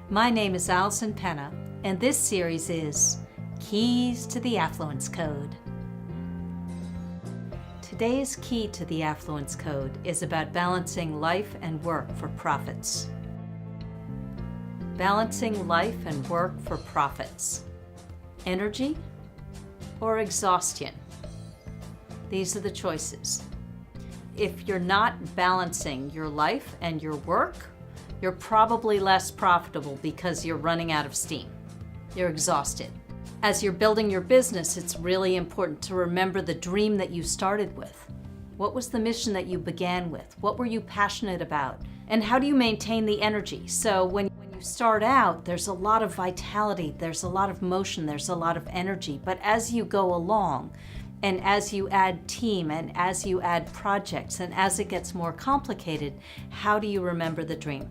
My name is Allison Penna, and this series is Keys to the Affluence Code. Today's key to the Affluence Code is about balancing life and work for profits. Balancing life and work for profits. Energy or exhaustion? These are the choices. If you're not balancing your life and your work, you're probably less profitable because you're running out of steam. You're exhausted. As you're building your business, it's really important to remember the dream that you started with. What was the mission that you began with? What were you passionate about? And how do you maintain the energy? So when you start out, there's a lot of vitality, there's a lot of motion, there's a lot of energy. But as you go along, and as you add team, and as you add projects, and as it gets more complicated, how do you remember the dream?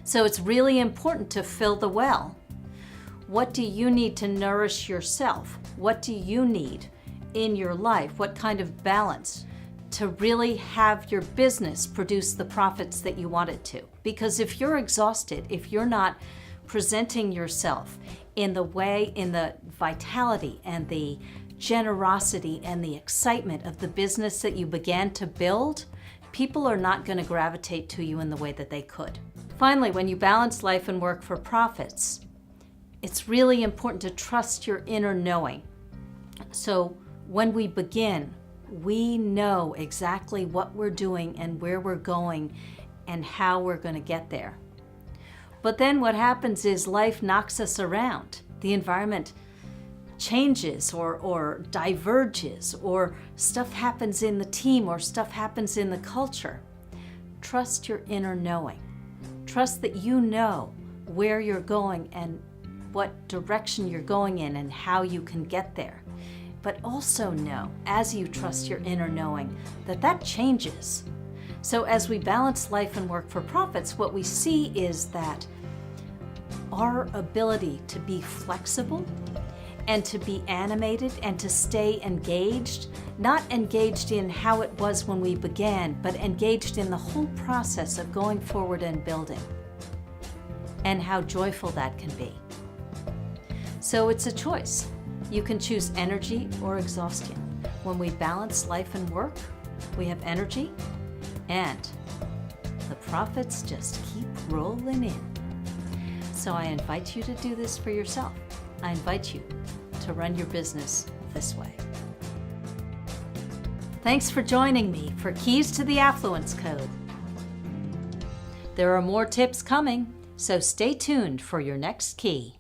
So it's really important to fill the well. What do you need to nourish yourself? What do you need in your life? What kind of balance to really have your business produce the profits that you want it to? Because if you're exhausted, if you're not presenting yourself in the way, in the vitality and the generosity and the excitement of the business that you began to build, people are not going to gravitate to you in the way that they could. Finally, when you balance life and work for profits, it's really important to trust your inner knowing. So when we begin, we know exactly what we're doing and where we're going and how we're going to get there. But then what happens is life knocks us around. The environment changes or diverges, or stuff happens in the team, or stuff happens in the culture. Trust your inner knowing. Trust that you know where you're going and what direction you're going in and how you can get there. But also know, as you trust your inner knowing, that that changes. So as we balance life and work for profits, what we see is that our ability to be flexible and to be animated and to stay engaged, not engaged in how it was when we began, but engaged in the whole process of going forward and building, and how joyful that can be. So it's a choice. You can choose energy or exhaustion. When we balance life and work, we have energy, and the profits just keep rolling in. So I invite you to do this for yourself. I invite you to run your business this way. Thanks for joining me for Keys to the Affluence Code. There are more tips coming, so stay tuned for your next key.